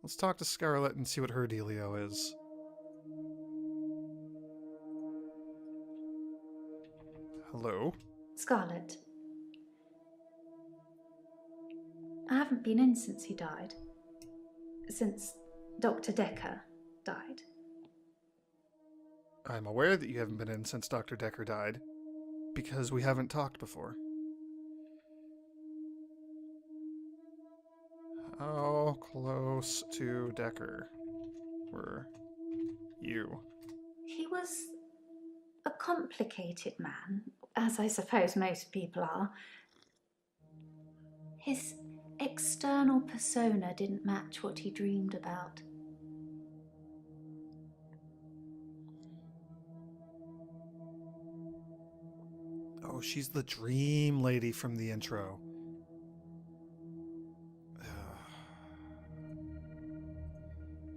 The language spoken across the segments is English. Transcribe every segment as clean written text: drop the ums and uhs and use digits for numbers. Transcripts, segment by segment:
Let's talk to Scarlett and see what her dealio is. Hello? Scarlett. I haven't been in since he died. Since Dr. Dekker died. I'm aware that you haven't been in since Dr. Dekker died, because we haven't talked before. How close to Dekker were you? He was a complicated man, as I suppose most people are. His external persona didn't match what he dreamed about. Oh, she's the dream lady from the intro.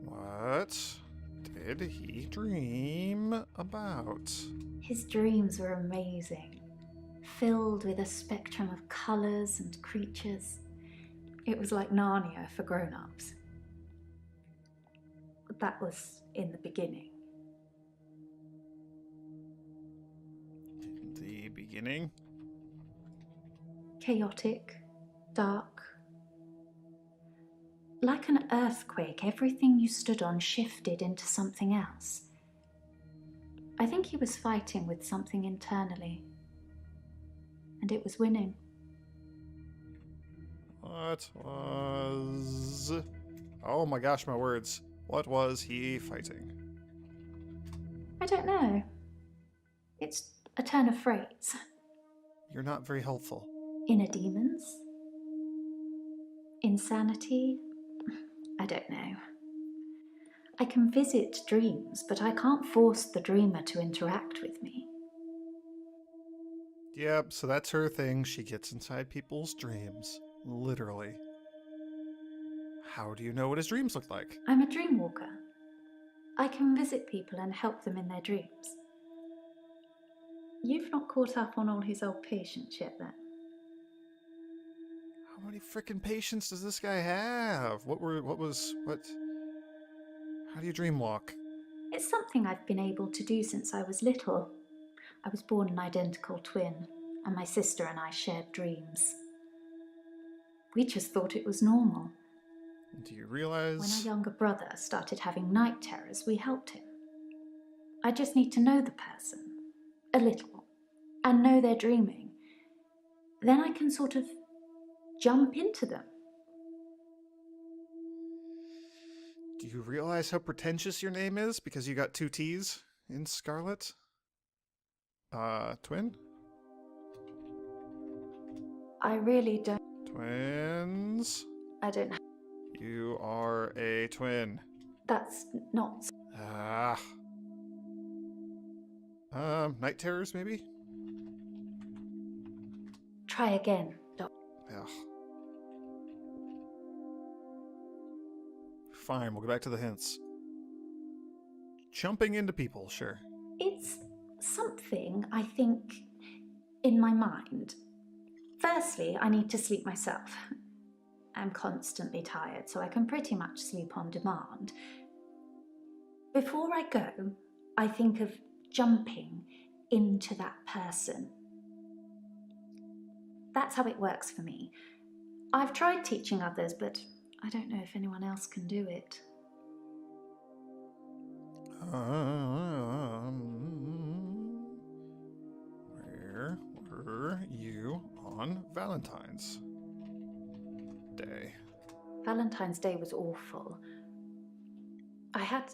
What did he dream about? His dreams were amazing, filled with a spectrum of colours and creatures. It was like Narnia for grown-ups. That was in the beginning. The beginning? Chaotic, dark. Like an earthquake, everything you stood on shifted into something else. I think he was fighting with something internally. And it was winning. What was... Oh my gosh, my words. What was he fighting? I don't know. It's a turn of phrase. You're not very helpful. Inner demons? Insanity? I don't know. I can visit dreams, but I can't force the dreamer to interact with me. Yep, so that's her thing. She gets inside people's dreams. Literally. How do you know what his dreams look like? I'm a dream walker. I can visit people and help them in their dreams. You've not caught up on all his old patients yet, then? How many frickin' patients does this guy have? How do you dream walk? It's something I've been able to do since I was little. I was born an identical twin, and my sister and I shared dreams. We just thought it was normal. Do you realize... When our younger brother started having night terrors, we helped him. I just need to know the person, a little, and know they're dreaming. Then I can sort of jump into them. Do you realize how pretentious your name is because you got 2 T's in Scarlett? Twin? I really don't... Twins? I don't... You are a twin. That's not... Night terrors, maybe? Try again, Doc. Ugh. Fine, we'll go back to the hints. Jumping into people, sure. It's something, I think, in my mind. Firstly, I need to sleep myself. I'm constantly tired, so I can pretty much sleep on demand. Before I go, I think of jumping into that person. That's how it works for me. I've tried teaching others, but I don't know if anyone else can do it. Where were you on Valentine's Day? Valentine's Day was awful. I had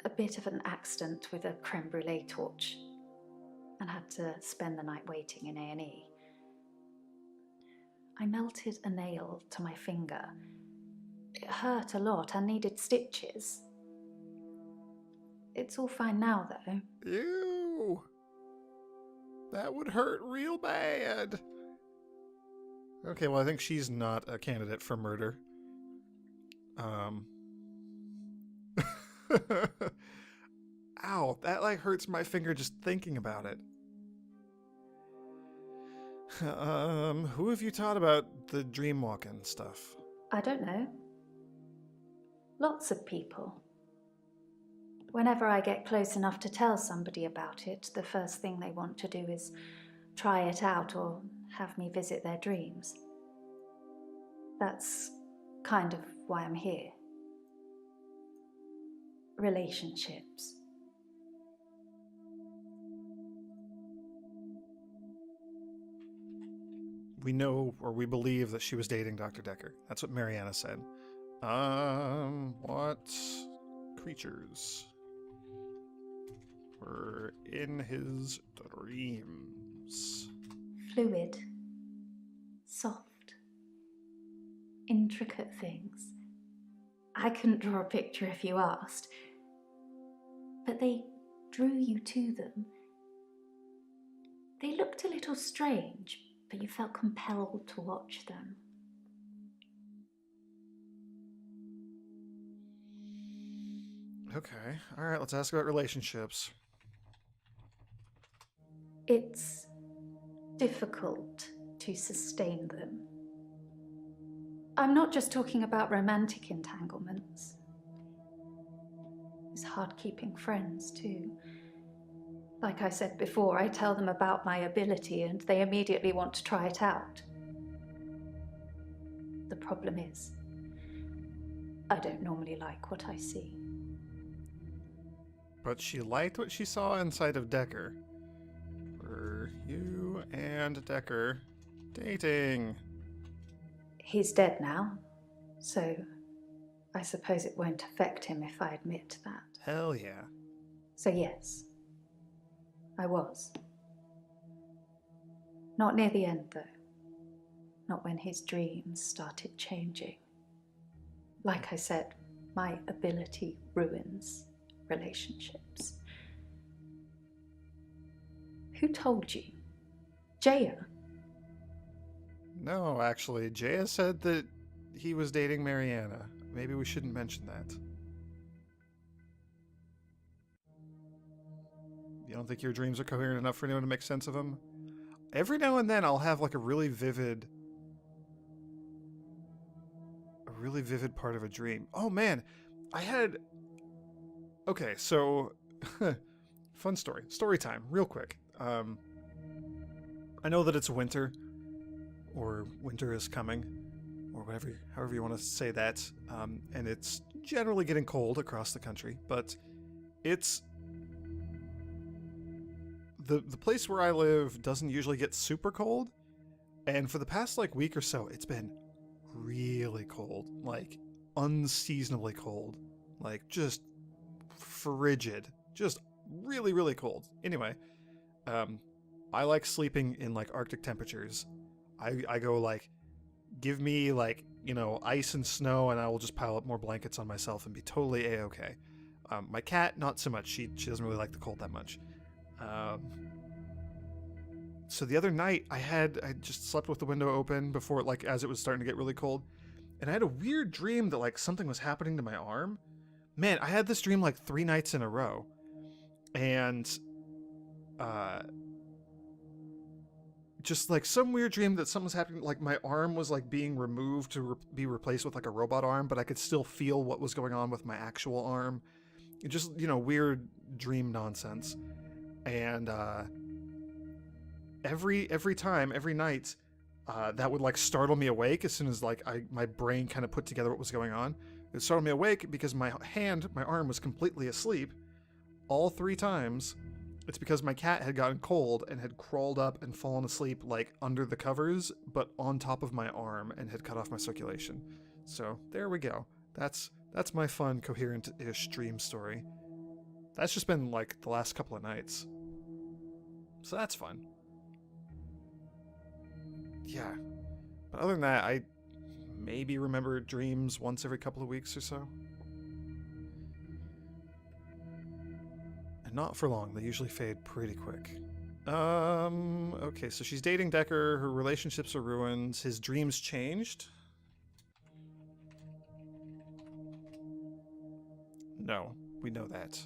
a bit of an accident with a creme brulee torch and had to spend the night waiting in A&E. I melted a nail to my finger. It hurt a lot and needed stitches. It's all fine now, though. Ew! That would hurt real bad. Okay, well, I think she's not a candidate for murder. Ow, that like hurts my finger just thinking about it. Who have you taught about the dream walking stuff? I don't know. Lots of people. Whenever I get close enough to tell somebody about it, the first thing they want to do is try it out or have me visit their dreams. That's kind of why I'm here. Relationships. We know, or we believe, that she was dating Dr. Dekker. That's what Mariana said. What creatures were in his dreams? Fluid. Soft. Intricate things. I couldn't draw a picture if you asked. But they drew you to them. They looked a little strange, but you felt compelled to watch them. Okay, alright, let's ask about relationships. It's difficult to sustain them. I'm not just talking about romantic entanglements. It's hard keeping friends, too. Like I said before, I tell them about my ability and they immediately want to try it out. The problem is, I don't normally like what I see. But she liked what she saw inside of Dekker. Were you and Dekker dating? He's dead now, so I suppose it won't affect him if I admit that. Hell yeah. So yes, I was. Not near the end, though. Not when his dreams started changing. Like I said, my ability ruins relationships. Who told you? Jaya? No, actually, Jaya said that he was dating Mariana. Maybe we shouldn't mention that. You don't think your dreams are coherent enough for anyone to make sense of them? Every now and then I'll have like a really vivid part of a dream. Oh man, I had... Okay, so... fun story. Story time, real quick. I know that it's winter, or winter is coming, or whatever, however you want to say that, and it's generally getting cold across the country, but it's... The place where I live doesn't usually get super cold, and for the past like week or so, it's been really cold, like unseasonably cold, like just frigid, just really, really cold. Anyway, I like sleeping in like Arctic temperatures. I go like, give me like, you know, ice and snow and I will just pile up more blankets on myself and be totally a-okay. My cat, not so much. She doesn't really like the cold that much. So the other night I just slept with the window open before, like, as it was starting to get really cold, and I had a weird dream that like something was happening to my arm. Man, I had this dream like 3 nights in a row, and just like some weird dream that something was happening, like my arm was like being removed to be replaced with like a robot arm, but I could still feel what was going on with my actual arm. It just, you know, weird dream nonsense. And every night, that would like startle me awake as soon as like my brain kind of put together what was going on. It startled me awake because my arm was completely asleep. All 3 times, it's because my cat had gotten cold and had crawled up and fallen asleep like under the covers, but on top of my arm, and had cut off my circulation. So there we go. That's my fun, coherent-ish dream story. That's just been like the last couple of nights. So that's fun. Yeah. But other than that, I maybe remember dreams once every couple of weeks or so. And not for long. They usually fade pretty quick. Okay, so she's dating Dekker. Her relationships are ruined. His dreams changed. No, we know that.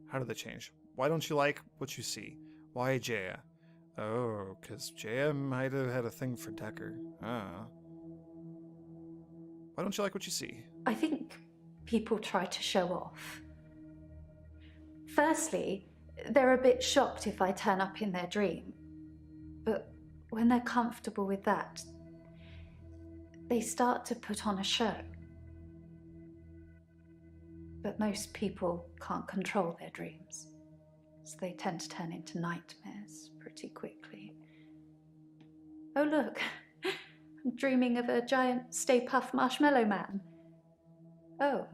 How did they change? Why don't you like what you see? Why Jaya? Oh, because Jaya might have had a thing for Dekker. Ah. Why don't you like what you see? I think people try to show off. Firstly, they're a bit shocked if I turn up in their dream. But when they're comfortable with that, they start to put on a show. But most people can't control their dreams, so they tend to turn into nightmares pretty quickly. Oh look, I'm dreaming of a giant Stay Puft Marshmallow Man. Oh,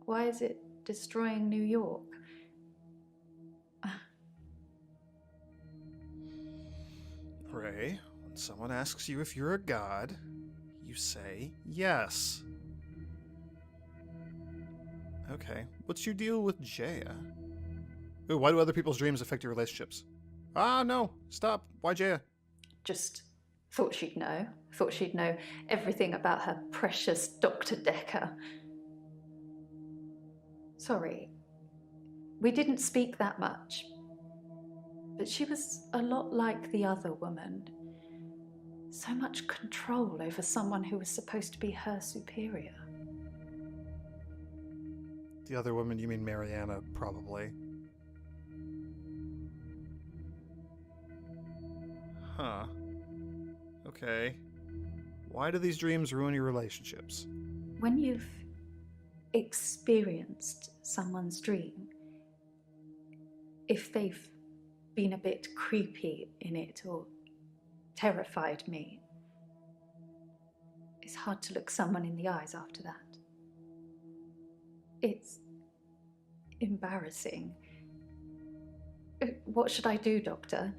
why is it destroying New York? Ray, when someone asks you if you're a god, you say yes. Okay, what's your deal with Jaya? Ooh, why do other people's dreams affect your relationships? Ah, no, stop. Why Jaya? Just thought she'd know. Thought she'd know everything about her precious Dr. Dekker. Sorry, we didn't speak that much. But she was a lot like the other woman. So much control over someone who was supposed to be her superior. The other woman, you mean Mariana, probably. Huh. Okay. Why do these dreams ruin your relationships? When you've experienced someone's dream, if they've been a bit creepy in it or terrified me, it's hard to look someone in the eyes after that. It's embarrassing. What should I do, Doctor?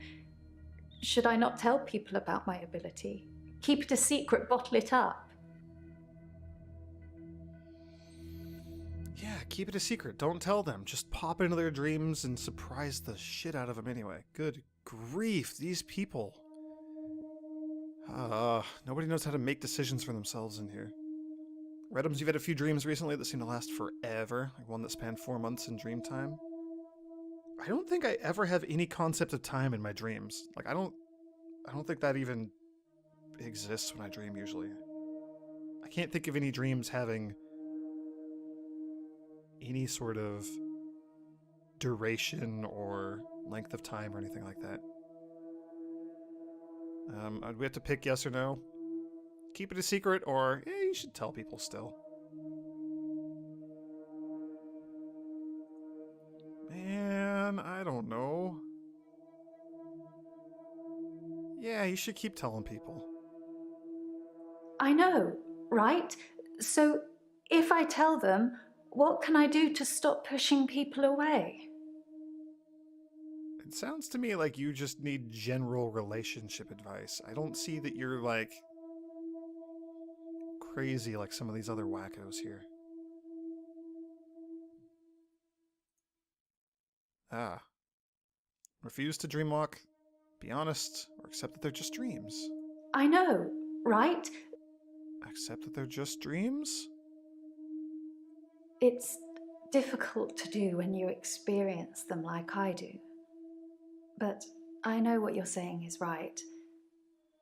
Should I not tell people about my ability? Keep it a secret, bottle it up? Yeah, keep it a secret. Don't tell them. Just pop into their dreams and surprise the shit out of them anyway. Good grief, these people. Nobody knows how to make decisions for themselves in here. Redums, you've had a few dreams recently that seem to last forever, like one that spanned 4 months in dream time. I don't think I ever have any concept of time in my dreams. Like, I don't think that even exists when I dream usually. I can't think of any dreams having any sort of duration or length of time or anything like that. We have to pick yes or no. Keep it a secret, or you should tell people still. Man, I don't know. Yeah, you should keep telling people. I know, right? So if I tell them, what can I do to stop pushing people away? It sounds to me like you just need general relationship advice. I don't see that you're, like, crazy like some of these other wackos here. Ah. Refuse to dreamwalk, be honest, or accept that they're just dreams. I know, right? Accept that they're just dreams? It's difficult to do when you experience them like I do. But I know what you're saying is right.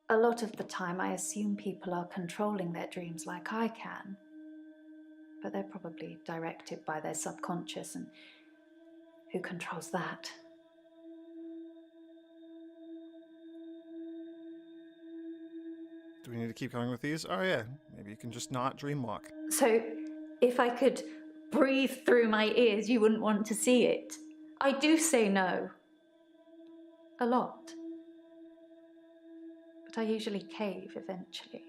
A lot of the time I assume people are controlling their dreams like I can. But they're probably directed by their subconscious, and who controls that? Do we need to keep going with these? Oh yeah, maybe you can just not dreamwalk. So, if I could breathe through my ears, you wouldn't want to see it. I do say no. A lot. But I usually cave eventually.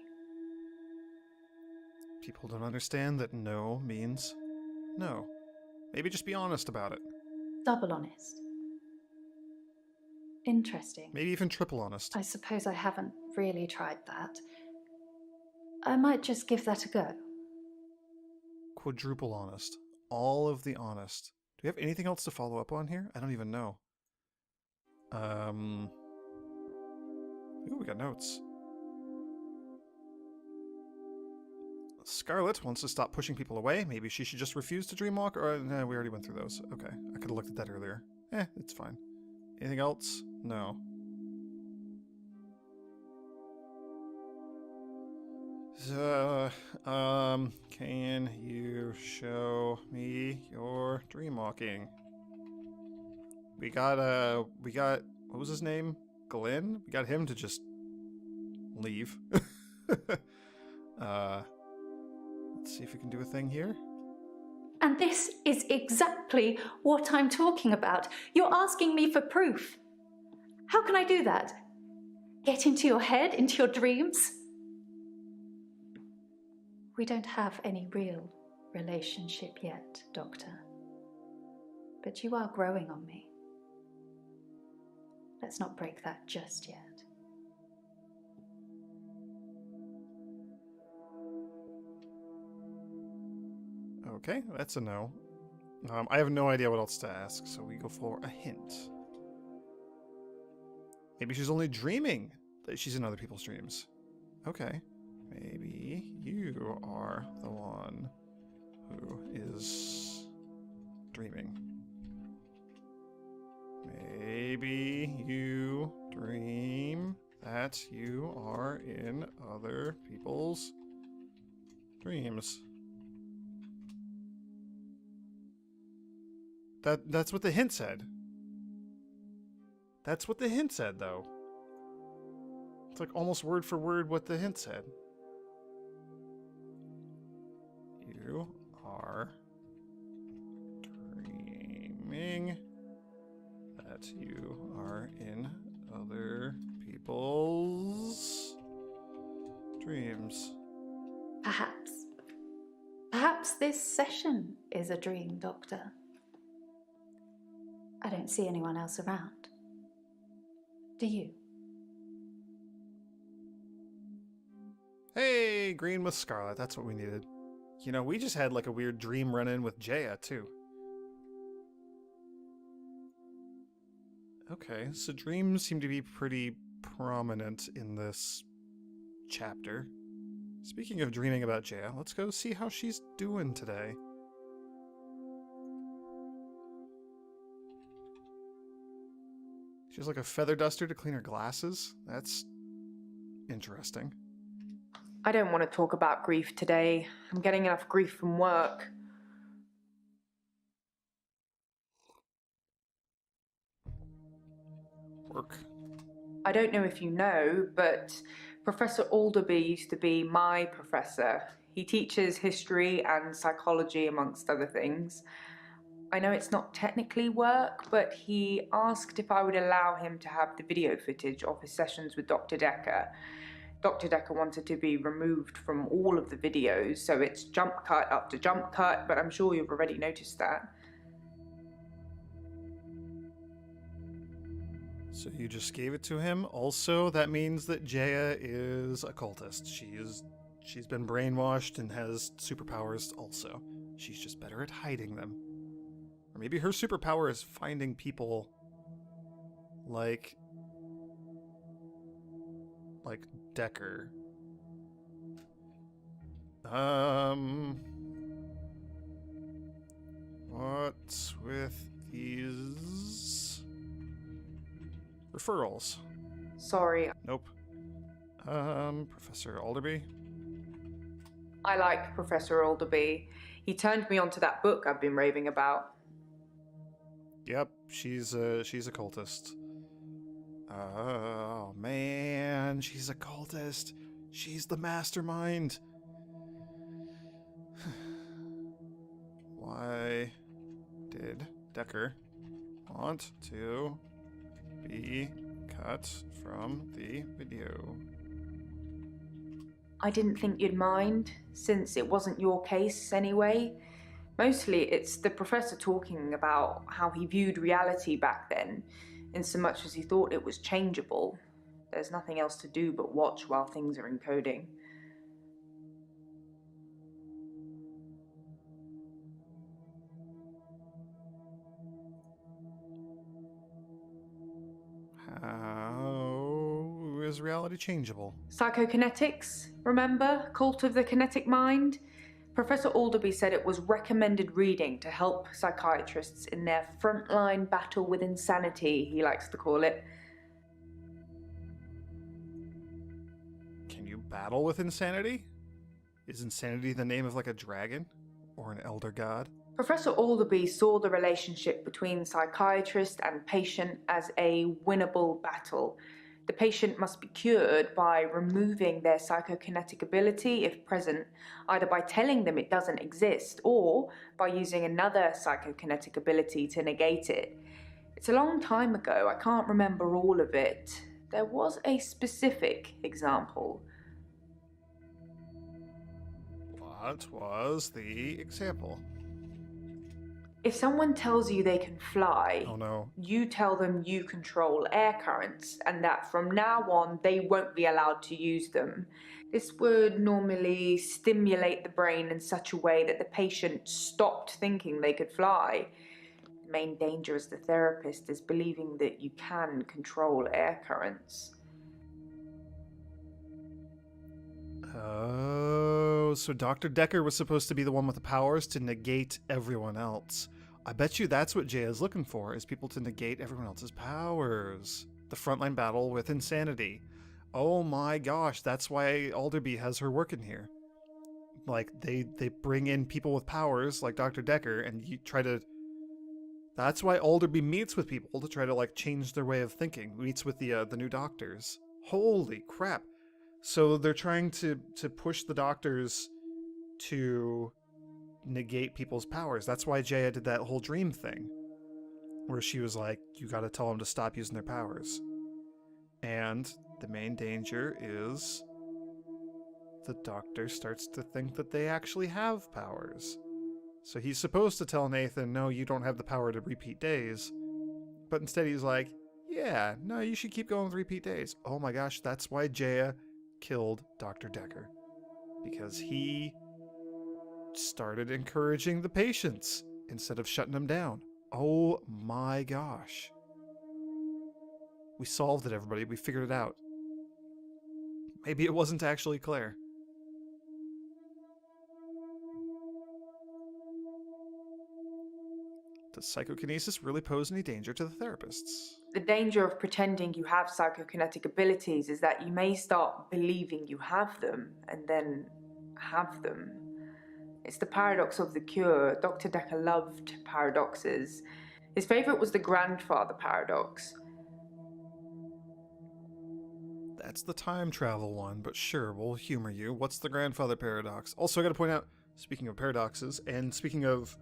People don't understand that no means no. Maybe just be honest about it. Double honest. Interesting. Maybe even triple honest. I suppose I haven't really tried that. I might just give that a go. Quadruple honest. All of the honest. Do we have anything else to follow up on here? I don't even know. Ooh, we got notes. Scarlett wants to stop pushing people away. Maybe she should just refuse to dreamwalk, or nah, we already went through those. Okay, I could have looked at that earlier. It's fine. Anything else? No. Can you show me your dream walking? We got, what was his name? Glenn? We got him to just leave. Let's see if we can do a thing here. And this is exactly what I'm talking about. You're asking me for proof. How can I do that? Get into your head, into your dreams? We don't have any real relationship yet, Doctor. But you are growing on me. Let's not break that just yet. Okay, that's a no. I have no idea what else to ask, so we go for a hint. Maybe she's only dreaming that she's in other people's dreams. Okay. Maybe you are the one who is dreaming. Maybe you dream that you are in other people's dreams. That's what the hint said. That's what the hint said, though. It's like almost word for word what the hint said. You are dreaming that you are in other people's dreams. Perhaps this session is a dream, Doctor. I don't see anyone else around. Do you? Hey, green with Scarlett. That's what we needed. You know, we just had like a weird dream run-in with Jaya, too. Okay, so dreams seem to be pretty prominent in this chapter. Speaking of dreaming about Jaya, let's go see how she's doing today. She has like a feather duster to clean her glasses. That's interesting. I don't want to talk about grief today. I'm getting enough grief from work. Work. I don't know if you know, but Professor Alderby used to be my professor. He teaches history and psychology, amongst other things. I know it's not technically work, but he asked if I would allow him to have the video footage of his sessions with Dr. Dekker. Dr. Dekker wanted to be removed from all of the videos, so it's jump cut after jump cut, but I'm sure you've already noticed that. So you just gave it to him. Also, that means that Jaya is a cultist. She's been brainwashed and has superpowers also. She's just better at hiding them. Or maybe her superpower is finding people like Dekker. What's with these referrals? Sorry. Nope. Professor Alderby? I like Professor Alderby. He turned me onto that book I've been raving about. Yep, she's a cultist. Oh man, she's a cultist. She's the mastermind. Why did Dekker want to be cut from the video? I didn't think you'd mind, since it wasn't your case anyway. Mostly it's the professor talking about how he viewed reality back then, in so much as he thought it was changeable. There's nothing else to do but watch while things are encoding. How is reality changeable? Psychokinetics, remember? Cult of the Kinetic Mind? Professor Alderby said it was recommended reading to help psychiatrists in their frontline battle with insanity, he likes to call it. Can you battle with insanity? Is insanity the name of like a dragon? Or an elder god? Professor Alderby saw the relationship between psychiatrist and patient as a winnable battle. The patient must be cured by removing their psychokinetic ability if present, either by telling them it doesn't exist or by using another psychokinetic ability to negate it. It's a long time ago, I can't remember all of it. There was a specific example. What was the example? If someone tells you they can fly, Oh no. you tell them you control air currents and that from now on they won't be allowed to use them. This would normally stimulate the brain in such a way that the patient stopped thinking they could fly. The main danger as the therapist is believing that you can control air currents. Oh, so Dr. Dekker was supposed to be the one with the powers to negate everyone else. I bet you that's what Jay is looking for, is people to negate everyone else's powers. The frontline battle with insanity. Oh my gosh, that's why Alderby has her working here. Like, they bring in people with powers, like Dr. Dekker, and you try to... That's why Alderby meets with people, to try to, like, change their way of thinking. Meets with the new doctors. Holy crap. So they're trying to push the doctors to negate people's powers. That's why Jaya did that whole dream thing, where she was like, you gotta tell them to stop using their powers. And the main danger is the doctor starts to think that they actually have powers. So he's supposed to tell Nathan, no, you don't have the power to repeat days. But instead he's like, yeah, no, you should keep going with repeat days. Oh my gosh, that's why Jaya killed Dr. Dekker, because he started encouraging the patients instead of shutting them down. Oh my gosh. We solved it, everybody. We figured it out. Maybe it wasn't actually Claire. Does psychokinesis really pose any danger to the therapists? The danger of pretending you have psychokinetic abilities is that you may start believing you have them and then have them. It's the paradox of the cure. Dr. Dekker loved paradoxes. His favourite was the grandfather paradox. That's the time travel one, but sure, we'll humor you. What's the grandfather paradox? Also, I gotta point out, speaking of paradoxes, and speaking of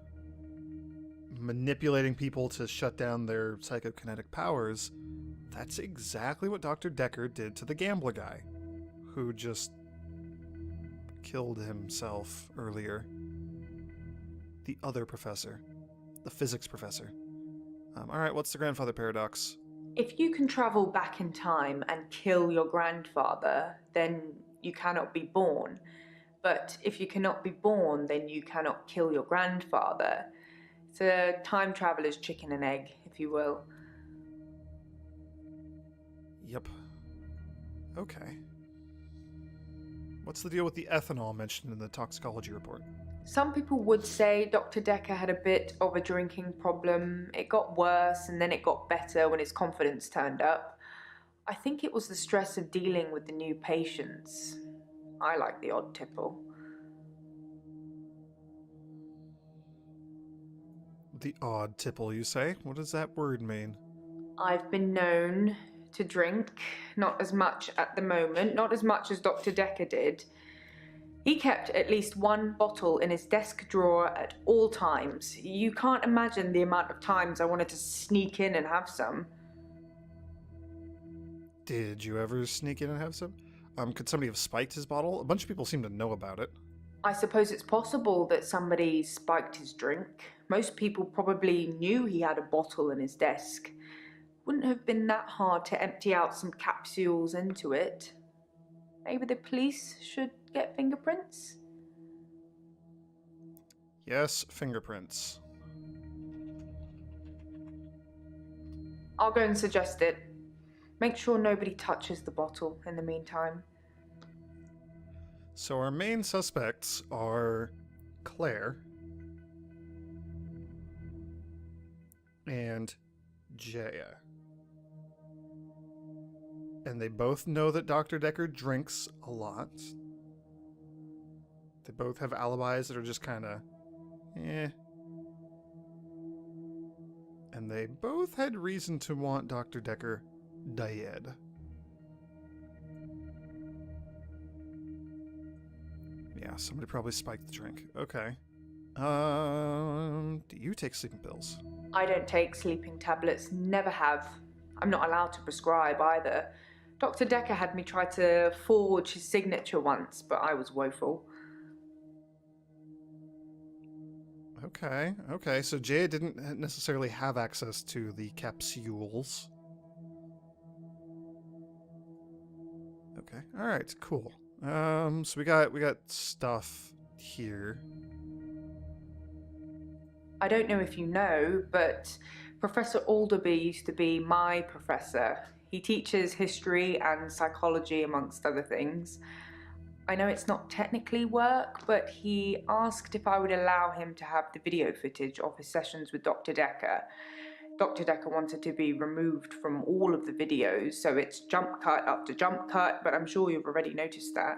manipulating people to shut down their psychokinetic powers, that's exactly what Dr. Dekker did to the gambler guy, who just killed himself earlier. The other professor. The physics professor. Alright, what's the grandfather paradox? If you can travel back in time and kill your grandfather, then you cannot be born. But if you cannot be born, then you cannot kill your grandfather. It's a time traveler's chicken and egg, if you will. Yep. Okay. What's the deal with the ethanol mentioned in the toxicology report? Some people would say Dr. Dekker had a bit of a drinking problem. It got worse and then it got better when his confidence turned up. I think it was the stress of dealing with the new patients. I like the odd tipple. The odd tipple, you say? What does that word mean? I've been known to drink, not as much at the moment, not as much as Dr. Dekker did. He kept at least one bottle in his desk drawer at all times. You can't imagine the amount of times I wanted to sneak in and have some. Did you ever sneak in and have some? Could somebody have spiked his bottle? A bunch of people seem to know about it. I suppose it's possible that somebody spiked his drink. Most people probably knew he had a bottle in his desk. Wouldn't have been that hard to empty out some capsules into it. Maybe the police should get fingerprints? Yes, fingerprints. I'll go and suggest it. Make sure nobody touches the bottle in the meantime. So our main suspects are Claire and Jaya. And they both know that Dr. Dekker drinks a lot. They both have alibis that are just kind of, eh. And they both had reason to want Dr. Dekker dead. Yeah, somebody probably spiked the drink. Okay. Do you take sleeping pills? I don't take sleeping tablets, never have. I'm not allowed to prescribe either. Dr. Dekker had me try to forge his signature once, but I was woeful. Okay. So Jaya didn't necessarily have access to the capsules. Okay. All right. Cool. So we got stuff here. I don't know if you know, but Professor Alderby used to be my professor. He teaches history and psychology, amongst other things. I know it's not technically work, but he asked if I would allow him to have the video footage of his sessions with Dr. Dekker. Dr. Dekker wanted to be removed from all of the videos, so it's jump cut up to jump cut, but I'm sure you've already noticed that.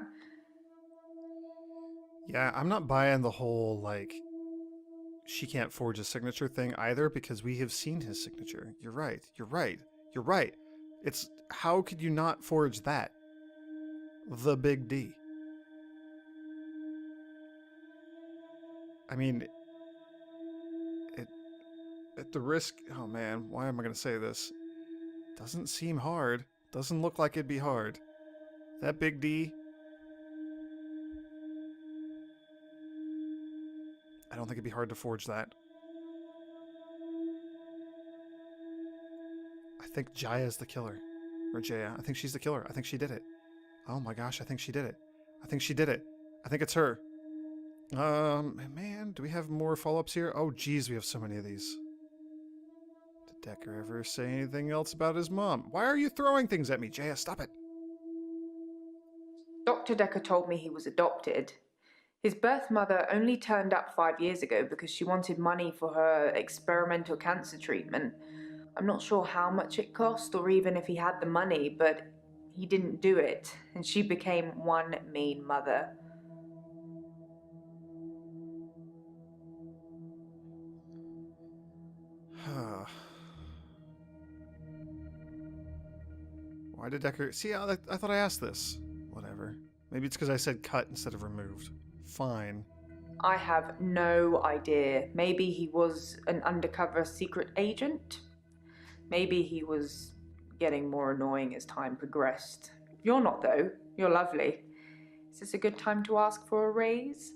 Yeah, I'm not buying the whole, like, she can't forge a signature thing either, because we have seen his signature. You're right. It's, how could you not forge that? The big D. I mean, at the risk, oh man, why am I going to say this? Doesn't seem hard. Doesn't look like it'd be hard. That big D, I don't think it'd be hard to forge that. I think Jaya's the killer. Or Jaya. I think she's the killer. I think she did it. Oh my gosh, I think she did it. I think it's her. Man, do we have more follow-ups here? Oh geez, we have so many of these. Did Dekker ever say anything else about his mom? Why are you throwing things at me, Jaya? Stop it. Dr. Dekker told me he was adopted. His birth mother only turned up 5 years ago because she wanted money for her experimental cancer treatment. I'm not sure how much it cost or even if he had the money, but he didn't do it, and she became one mean mother. Why did Dekker... See, I thought I asked this. Whatever. Maybe it's because I said cut instead of removed. Fine. I have no idea. Maybe he was an undercover secret agent? Maybe he was getting more annoying as time progressed. You're not, though. You're lovely. Is this a good time to ask for a raise?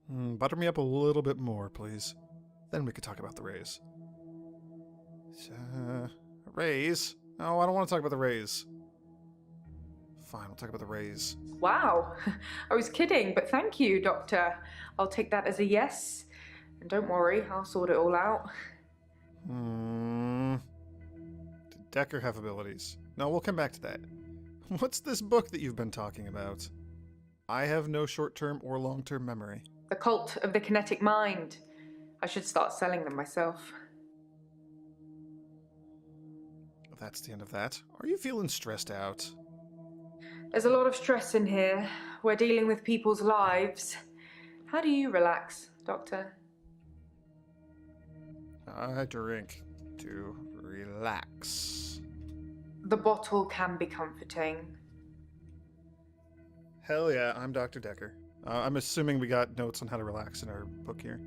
Butter me up a little bit more, please. Then we could talk about the raise. A raise? No, I don't want to talk about the raise. Fine, we'll talk about the raise. Wow. I was kidding, but thank you, Doctor. I'll take that as a yes. And don't worry, I'll sort it all out. Did Dekker have abilities? No, we'll come back to that. What's this book that you've been talking about? I have no short-term or long-term memory. The Cult of the Kinetic Mind. I should start selling them myself. That's the end of that. Are you feeling stressed out? There's a lot of stress in here. We're dealing with people's lives. How do you relax, Doctor? I drink to relax. The bottle can be comforting. Hell yeah, I'm Dr. Dekker. I'm assuming we got notes on how to relax in our book here.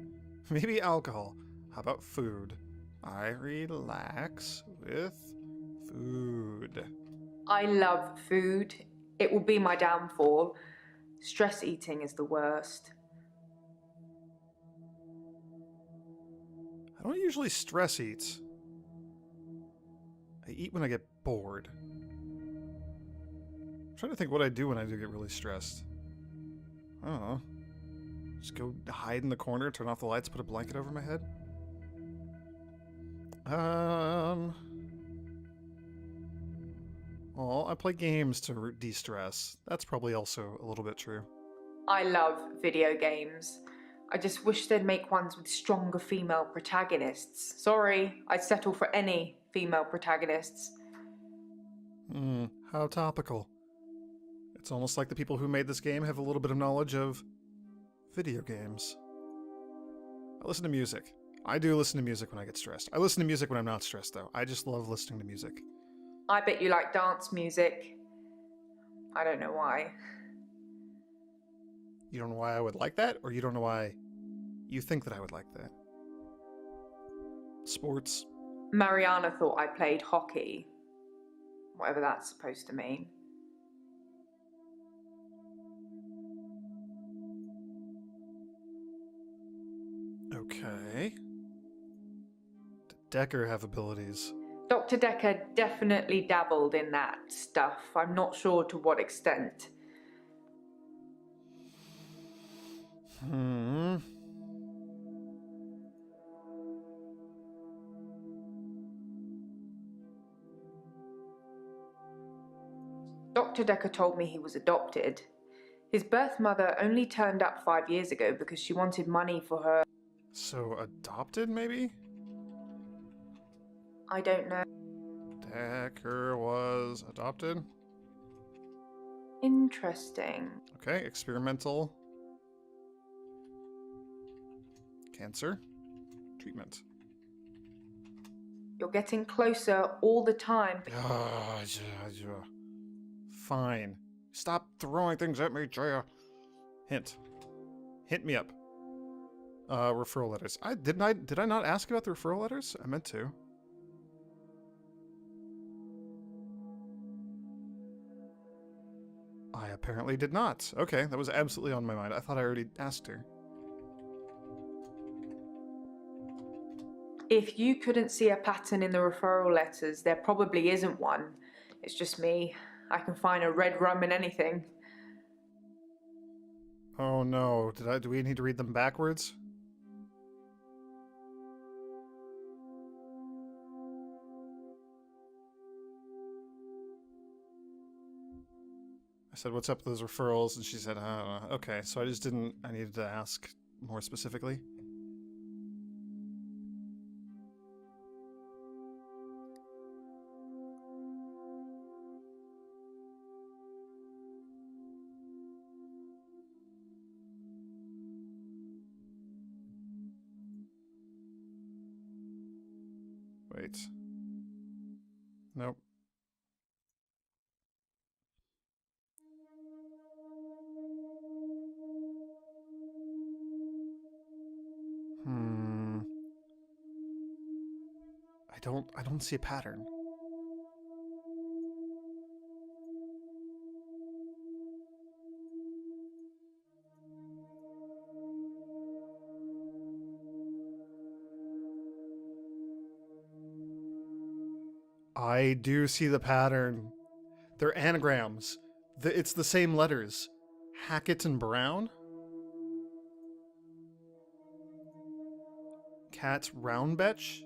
Maybe alcohol. How about food? I relax with food. I love food. It will be my downfall. Stress eating is the worst. I don't usually stress eat. I eat when I get bored. I'm trying to think what I do when I do get really stressed. I don't know. Just go hide in the corner, turn off the lights, put a blanket over my head? Well, I play games to de-stress. That's probably also a little bit true. I love video games. I just wish they'd make ones with stronger female protagonists. Sorry, I'd settle for any female protagonists. How topical. It's almost like the people who made this game have a little bit of knowledge of Video games. I listen to music. I do listen to music when I get stressed. I listen to music when I'm not stressed, though. I just love listening to music. I bet you like dance music. I don't know why. You don't know why I would like that, or you don't know why you think that I would like that? Sports. Mariana thought I played hockey. Whatever that's supposed to mean. Okay. Did Dekker have abilities? Dr. Dekker definitely dabbled in that stuff. I'm not sure to what extent. Dr. Dekker told me he was adopted. His birth mother only turned up 5 years ago because she wanted money for her. So, adopted, maybe? I don't know. Dekker was adopted? Interesting. Okay, experimental. Cancer. Treatment. You're getting closer all the time. Fine. Stop throwing things at me, Jaya. Hint. Hint me up. Referral letters. Did I not ask about the referral letters? I meant to. I apparently did not. Okay, that was absolutely on my mind. I thought I already asked her. If you couldn't see a pattern in the referral letters, there probably isn't one. It's just me. I can find a red rum in anything. Oh no, do we need to read them backwards? I said, what's up with those referrals? And she said, I don't know. Okay, so I needed to ask more specifically. Wait. Nope. I don't see a pattern. I do see the pattern. They're anagrams. It's the same letters. Hackett and Brown. Cat Roundbetch.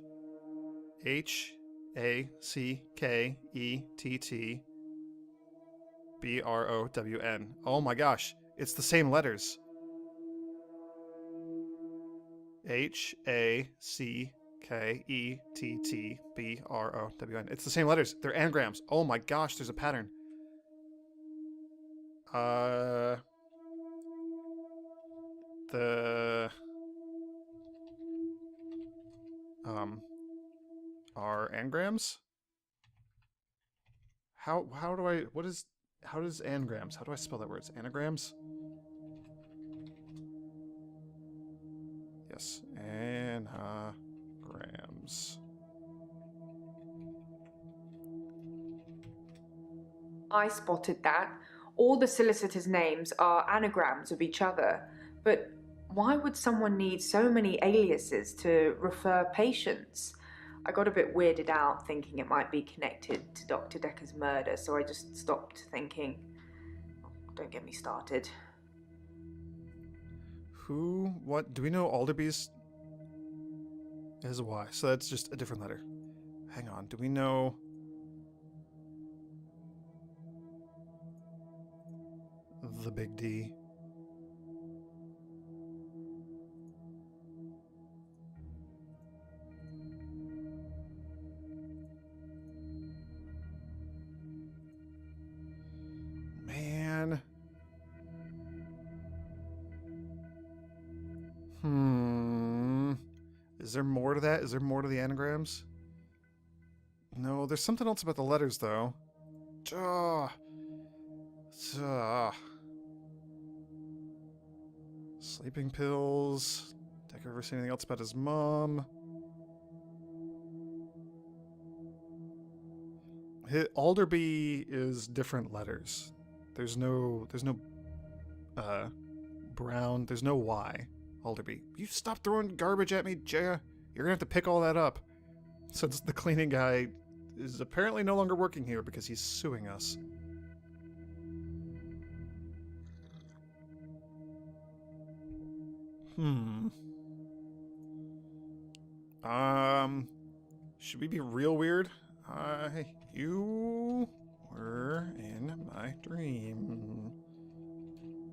HacketTBrown. Oh my gosh, it's the same letters. HacketTBrown. It's the same letters. They're anagrams. Oh my gosh, there's a pattern. The are anagrams? How does anagrams? How do I spell that word? It's anagrams? Yes, anagrams. I spotted that. All the solicitors' names are anagrams of each other. But why would someone need so many aliases to refer patients? I got a bit weirded out thinking it might be connected to Dr. Dekker's murder, so I just stopped thinking. Don't get me started. What? Do we know Alderby's is a Y? So that's just a different letter. Hang on, do we know... the big D? Man. Is there more to that? Is there more to the anagrams? No, there's something else about the letters, though. Sleeping pills. Dekker ever say anything else about his mom? Alderby is different letters. There's no Brown. There's no Y. Alderby. You stop throwing garbage at me, Jaya. You're gonna have to pick all that up. Since the cleaning guy is apparently no longer working here because he's suing us. Should we be real weird? You were in my dream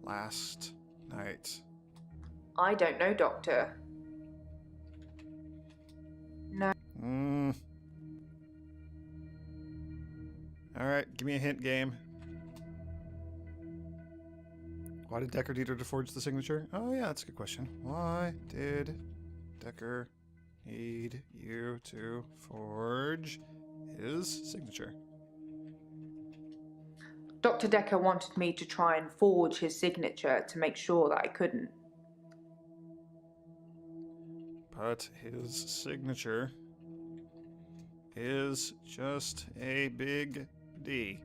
last night. I don't know, Doctor. No. Alright, give me a hint, game. Why did Dekker need her to forge the signature? Oh yeah, that's a good question. Why did Dekker need you to forge his signature? Dr. Dekker wanted me to try and forge his signature to make sure that I couldn't. But his signature is just a big D.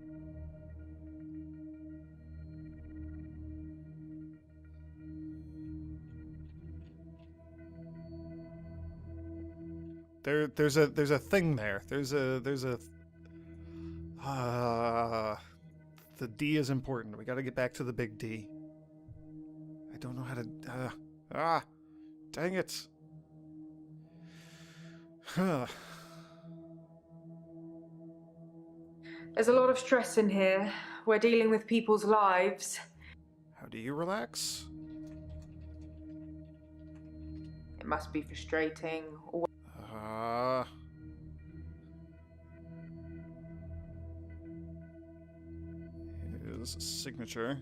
There's a thing there. The D is important. We got to get back to the big D. I don't know how to. Dang it. There's a lot of stress in here. We're dealing with people's lives. How do you relax? It must be frustrating. His signature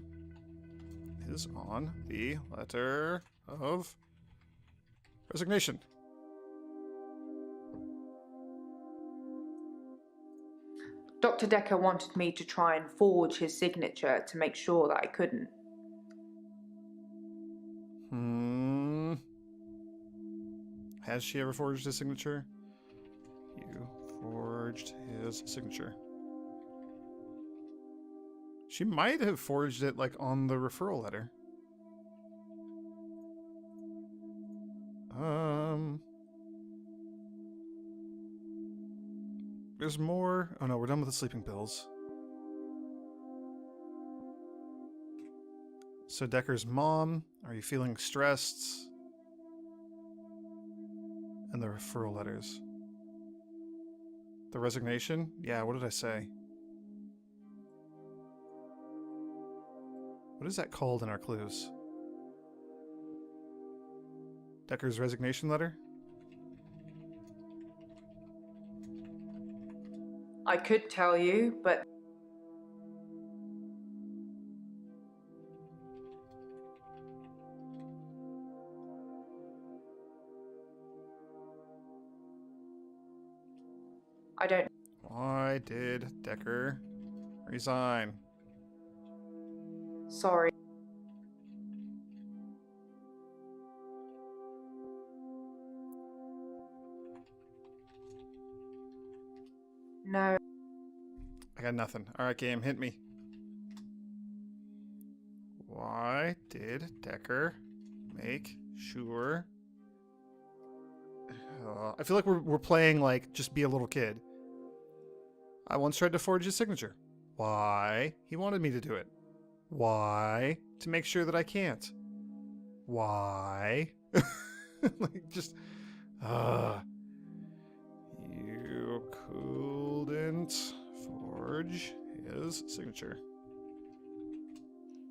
is on the letter of resignation. Dr. Dekker wanted me to try and forge his signature to make sure that I couldn't. Has she ever forged his signature? You forged his signature. She might have forged it, like, on the referral letter. There's more. Oh no, we're done with the sleeping pills. So Dekker's mom, are you feeling stressed? And the referral letters. The resignation? Yeah, what did I say? What is that called in our clues? Dekker's resignation letter? I could tell you, but I don't. Why did Dekker resign? Sorry. No. I got nothing. Alright, game, hit me. Why did Dekker make sure... I feel like we're playing, like, just be a little kid. I once tried to forge his signature. Why? He wanted me to do it. Why? To make sure that I can't. Why? Like, just... You couldn't forge his signature.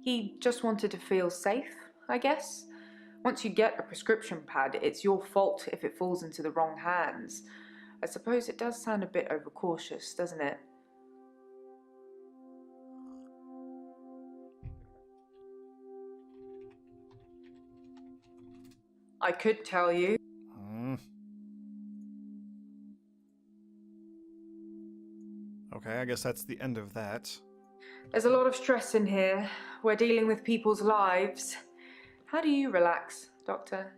He just wanted to feel safe, I guess. Once you get a prescription pad, it's your fault if it falls into the wrong hands. I suppose it does sound a bit overcautious, doesn't it? I could tell you. Okay, I guess that's the end of that. There's a lot of stress in here. We're dealing with people's lives. How do you relax, Doctor?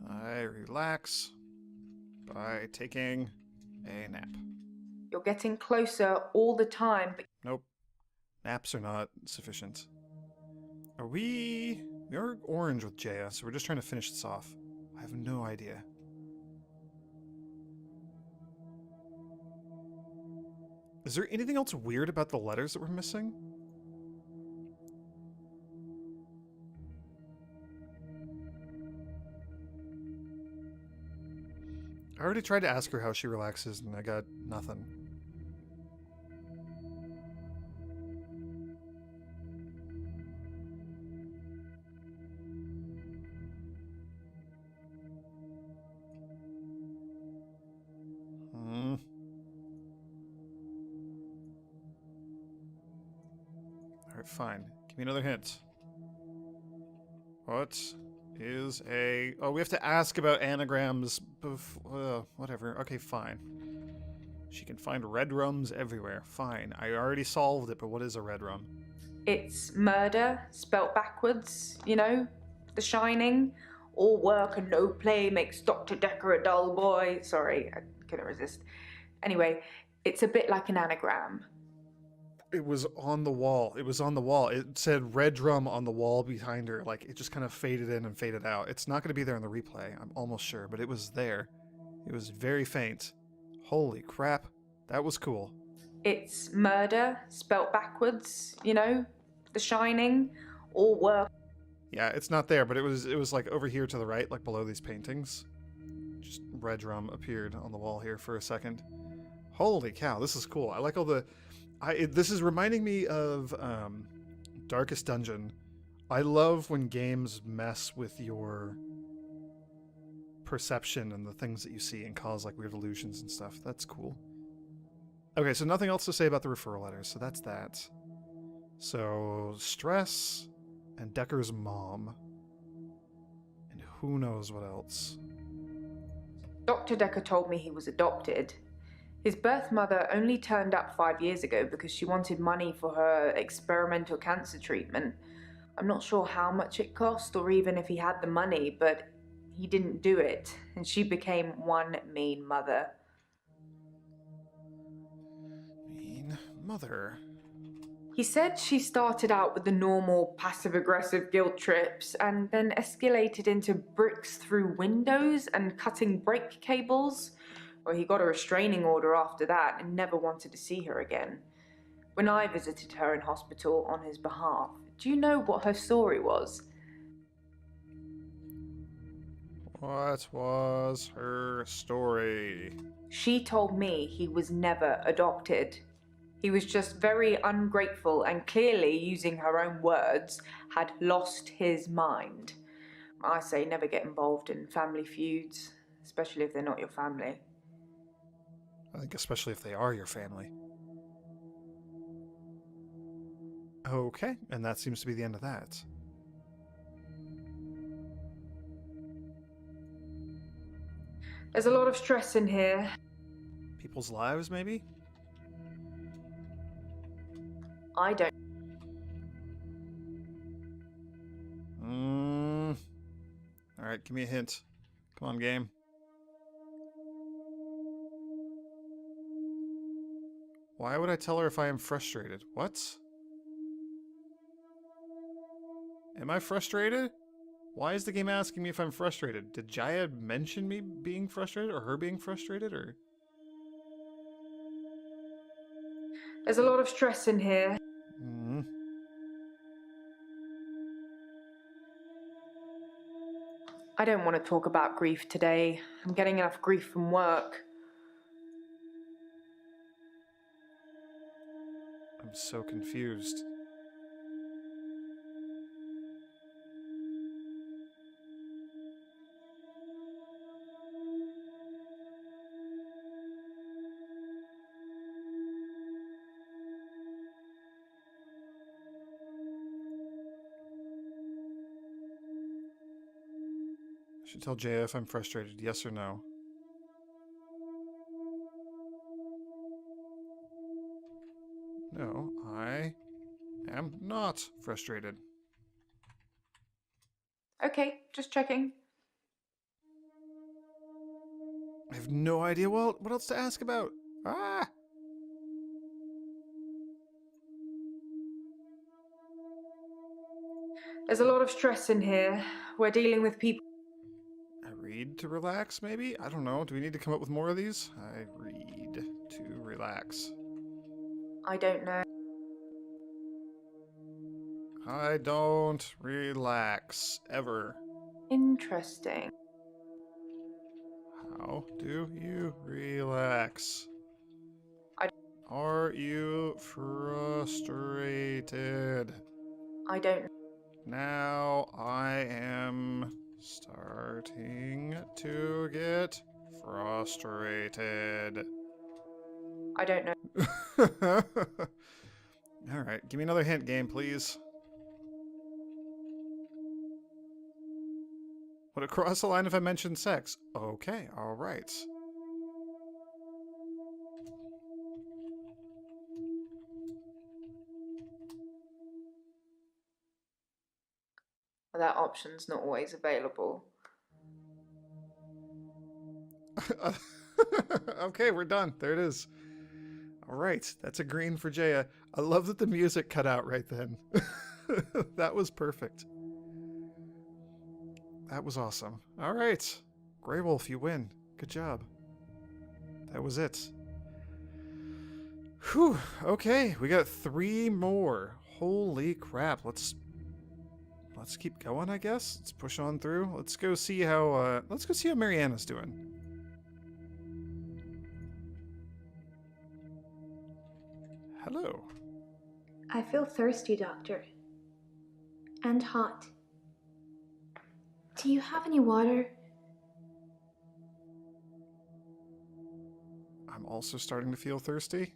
I relax by taking a nap. You're getting closer all the time, but Nope. Naps are not sufficient. We are orange with Jaya, so we're just trying to finish this off. I have no idea. Is there anything else weird about the letters that we're missing? I already tried to ask her how she relaxes, and I got nothing. Alright, fine. Give me another hint. What is a... Oh, we have to ask about anagrams whatever. Okay, fine. She can find red rums everywhere. Fine. I already solved it, but what is a red rum? it's murder, spelt backwards, you know? The Shining. All work and no play makes Dr. Dekker a dull boy. Sorry, I couldn't resist. Anyway, it's a bit like an anagram. It was on the wall. It was on the wall. It said red drum on the wall behind her. Like, it just kind of faded in and faded out. It's not going to be there in the replay, I'm almost sure, but it was there. It was very faint. Holy crap. That was cool. It's murder, spelt backwards, you know? The Shining. All work. Yeah, it's not there, but it was like over here to the right, like below these paintings. Just red drum appeared on the wall here for a second. Holy cow, this is cool. I like all the... this is reminding me of Darkest Dungeon. I love when games mess with your perception and the things that you see and cause like weird illusions and stuff. That's cool. Okay, so nothing else to say about the referral letters, so that's that. So, stress and Dekker's mom. And who knows what else. Dr. Dekker told me he was adopted. His birth mother only turned up 5 years ago because she wanted money for her experimental cancer treatment. I'm not sure how much it cost or even if he had the money, but he didn't do it, and she became one mean mother. Mean mother. He said she started out with the normal passive-aggressive guilt trips and then escalated into bricks through windows and cutting brake cables. Well, he got a restraining order after that and never wanted to see her again. When I visited her in hospital on his behalf, do you know what her story was? What was her story? She told me he was never adopted. He was just very ungrateful and clearly, using her own words, had lost his mind. I say never get involved in family feuds, especially if they're not your family. I think especially if they are your family. Okay, and that seems to be the end of that. There's a lot of stress in here. People's lives, maybe? I don't. Alright, give me a hint. Come on, game. Why would I tell her if I am frustrated? What? Am I frustrated? Why is the game asking me if I'm frustrated? Did Jaya mention me being frustrated or her being frustrated or? There's a lot of stress in here. I don't want to talk about grief today. I'm getting enough grief from work. I'm so confused. Should tell Jaya if I'm frustrated, yes or no. No, I am not frustrated. Okay, just checking. I have no idea what else to ask about. Ah! There's a lot of stress in here. We're dealing with people. I read to relax, maybe? I don't know. Do we need to come up with more of these? I read to relax. I don't know. I don't relax. Ever. Interesting. How do you relax? I- Are you frustrated? I don't. Now I am starting to get frustrated. I don't know. Alright, give me another hint, game, please. Would it cross the line if I mentioned sex? Okay, alright. That option's not always available. Okay, we're done. There it is. Alright, that's a green for Jaya. I love that the music cut out right then. That was perfect. That was awesome. Alright. Grey Wolf, you win. Good job. That was it. Whew. Okay, we got 3 more. Holy crap. Let's keep going, I guess. Let's push on through. Let's go see how Mariana's doing. Hello. I feel thirsty, Doctor. And hot. Do you have any water? I'm also starting to feel thirsty.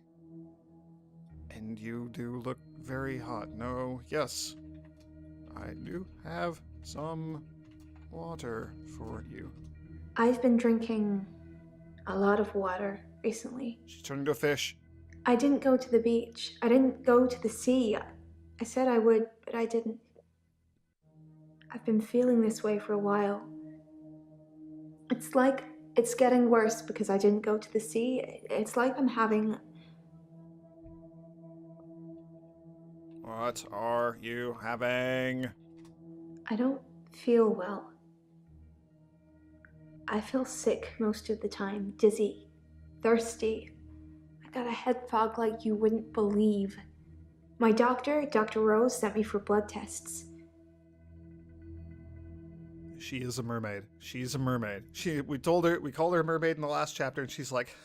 And you do look very hot. No, yes. I do have some water for you. I've been drinking a lot of water recently. She's turning into a fish. I didn't go to the beach. I didn't go to the sea. I said I would, but I didn't. I've been feeling this way for a while. It's like it's getting worse because I didn't go to the sea. It's like I'm having... What are you having? I don't feel well. I feel sick most of the time, dizzy, thirsty. I got a head fog like you wouldn't believe. My doctor, Dr. Rose, sent me for blood tests. She is a mermaid. She's a mermaid. We called her a mermaid in the last chapter, and she's like,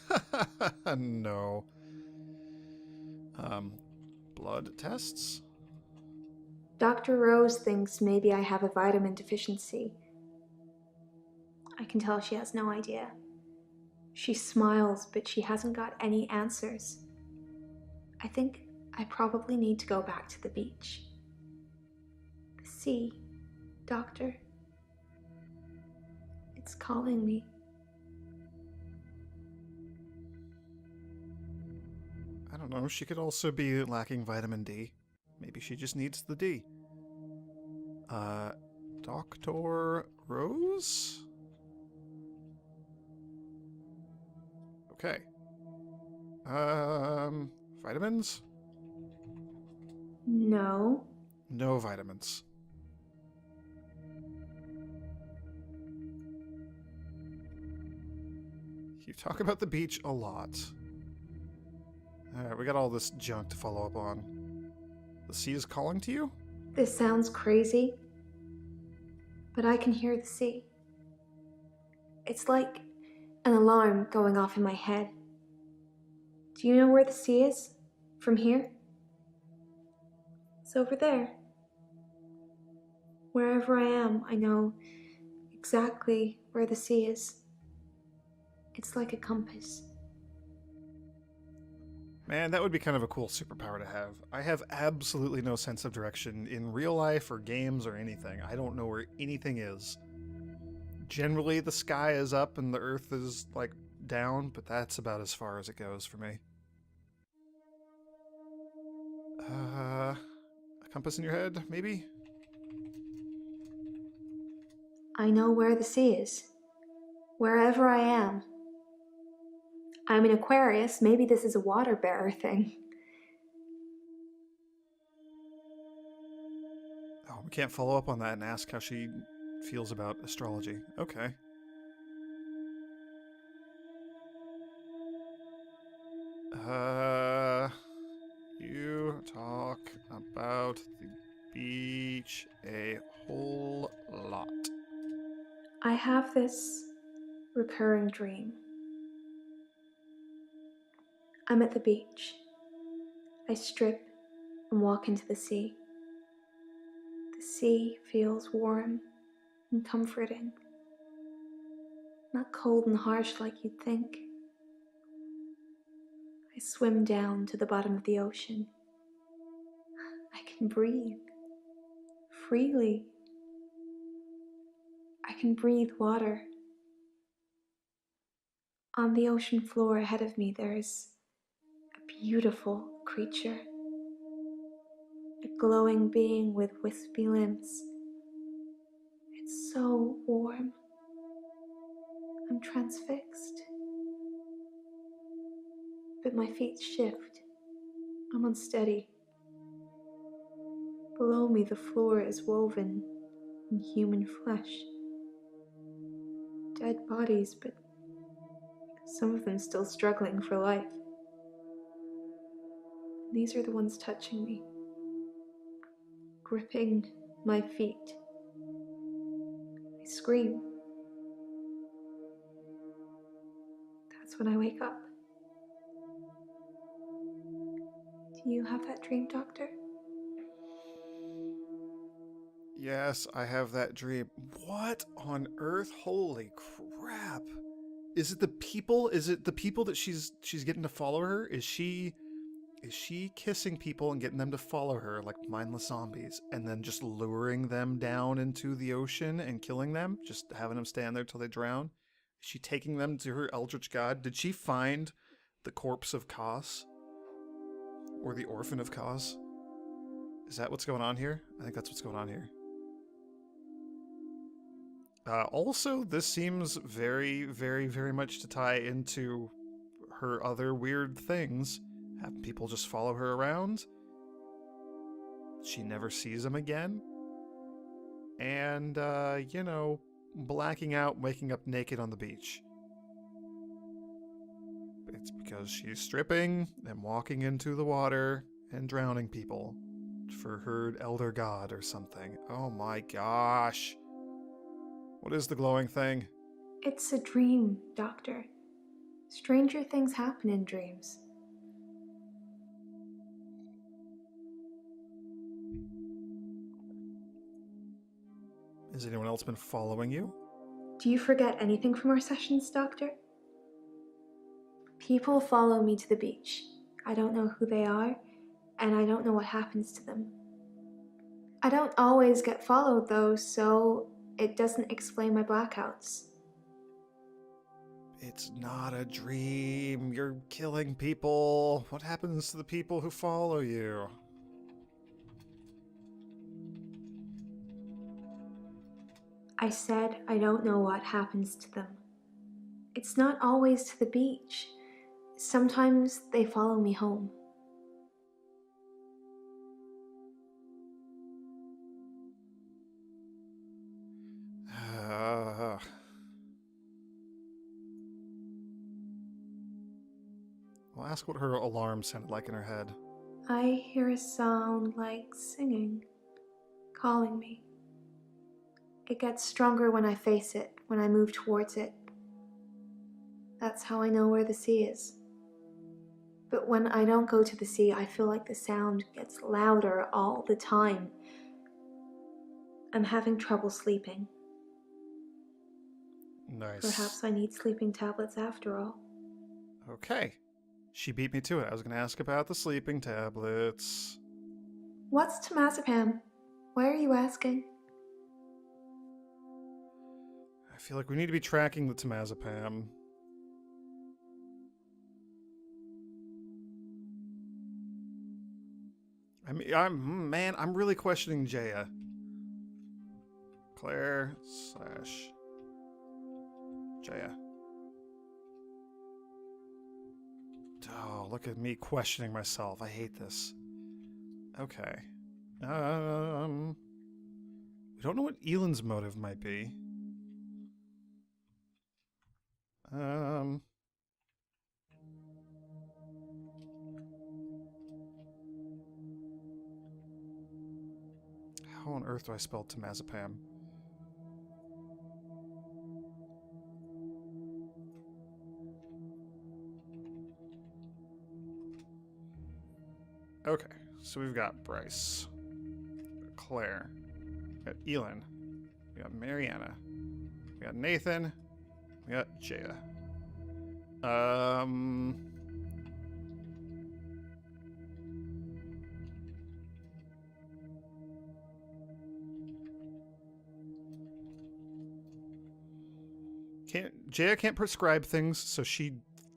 no. Blood tests? Dr. Rose thinks maybe I have a vitamin deficiency. I can tell she has no idea. She smiles, but she hasn't got any answers. I think I probably need to go back to the beach. The sea, Doctor. It's calling me. I don't know. She could also be lacking vitamin D. Maybe she just needs the D. Dr. Rose? Okay. Vitamins? No. No vitamins. You talk about the beach a lot. Alright, we got all this junk to follow up on. The sea is calling to you? This sounds crazy, but I can hear the sea. It's like an alarm going off in my head. Do you know where the sea is? From here? It's over there. Wherever I am, I know exactly where the sea is. It's like a compass. Man, that would be kind of a cool superpower to have. I have absolutely no sense of direction in real life or games or anything. I don't know where anything is. generally the sky is up and the earth is, like, down, but that's about as far as it goes for me. A compass in your head, maybe? I know where the sea is. Wherever I am. I'm an Aquarius. Maybe this is a water bearer thing. Oh, we can't follow up on that and ask how she feels about astrology. Okay. You talk about the beach a whole lot. I have this recurring dream. I'm at the beach. I strip and walk into the sea. The sea feels warm and comforting. Not cold and harsh like you'd think. I swim down to the bottom of the ocean. I can breathe freely. I can breathe water. On the ocean floor ahead of me, there's a beautiful creature. A glowing being with wispy limbs. It's so warm. I'm transfixed. But my feet shift. I'm unsteady. Below me, the floor is woven in human flesh. Dead bodies, but some of them still struggling for life. These are the ones touching me, gripping my feet. I scream. That's when I wake up. Do you have that dream, Doctor? Yes, I have that dream. What on earth? Holy crap. Is it the people? Is it the people that she's getting to follow her? Is she kissing people and getting them to follow her like mindless zombies and then just luring them down into the ocean and killing them? Just having them stand there till they drown? Is she taking them to her eldritch god? Did she find the corpse of Kos? Or the orphan of Kos? Is that what's going on here? I think that's what's going on here. Also, this seems very, very, very much to tie into her other weird things. Have people just follow her around. She never sees them again. And, blacking out, waking up naked on the beach. It's because she's stripping and walking into the water and drowning people for her elder god or something. Oh my gosh. What is the glowing thing? It's a dream, Doctor. Stranger things happen in dreams. Has anyone else been following you? Do you forget anything from our sessions, Doctor? People follow me to the beach. I don't know who they are, and I don't know what happens to them. I don't always get followed, though, so it doesn't explain my blackouts. It's not a dream. You're killing people. What happens to the people who follow you? I said I don't know what happens to them. It's not always to the beach. Sometimes they follow me home. I'll ask what her alarm sounded like in her head. I hear a sound like singing, calling me. It gets stronger when I face it, when I move towards it. That's how I know where the sea is. But when I don't go to the sea, I feel like the sound gets louder all the time. I'm having trouble sleeping. Nice. Perhaps I need sleeping tablets after all. Okay. She beat me to it. I was going to ask about the sleeping tablets. What's temazepam? Why are you asking? I feel like we need to be tracking the temazepam. I mean, I'm really questioning Jaya. Claire / Jaya. Oh, look at me questioning myself. I hate this. Okay. We don't know what Elend's motive might be. How on earth do I spell temazepam? Okay, so we've got Bryce, we got Claire, we got Elend, we got Mariana, we got Nathan, we got Jaya. Jaya can't prescribe things, so she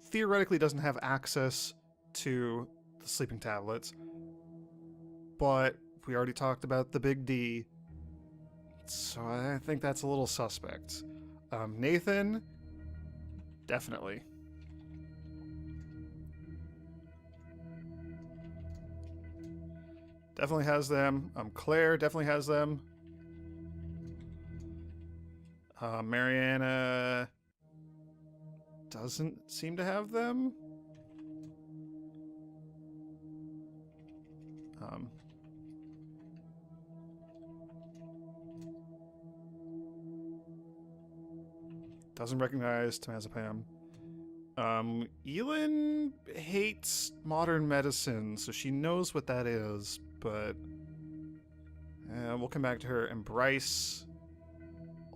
theoretically doesn't have access to the sleeping tablets. But we already talked about the big D, so I think that's a little suspect. Nathan, definitely. Definitely has them. Claire definitely has them. Mariana doesn't seem to have them. Doesn't recognize temazepam. Elend hates modern medicine, so she knows what that is, but we'll come back to her. And Bryce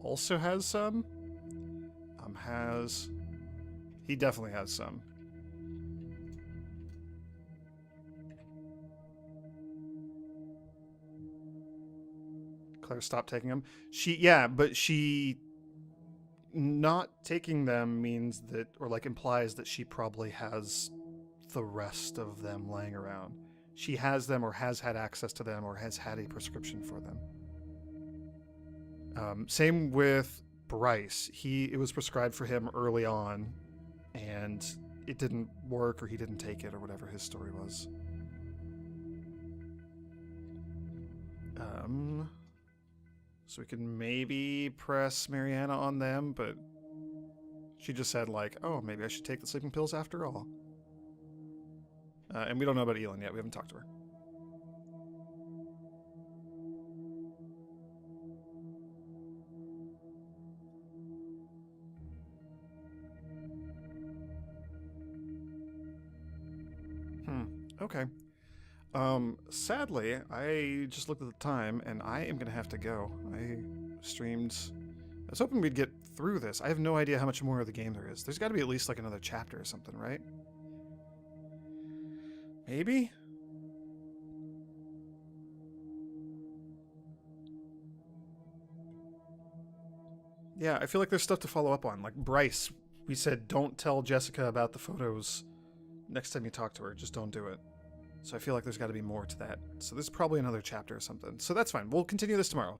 also has some. He definitely has some. Claire stopped taking them. But she not taking them means that, or like implies that she probably has the rest of them laying around. She has them, or has had access to them, or has had a prescription for them. Same with Bryce. It was prescribed for him early on, and it didn't work, or he didn't take it, or whatever his story was. So we can maybe press Mariana on them, but she just said, like, oh, maybe I should take the sleeping pills after all. And we don't know about Elend yet. We haven't talked to her. Okay. Sadly, I just looked at the time, and I am gonna have to go. I was hoping we'd get through this. I have no idea how much more of the game there is. There's gotta be at least like another chapter or something, right? Maybe? Yeah, I feel like there's stuff to follow up on. Like Bryce, we said don't tell Jessica about the photos next time you talk to her. Just don't do it. So I feel like there's got to be more to that. So this is probably another chapter or something. So that's fine. We'll continue this tomorrow.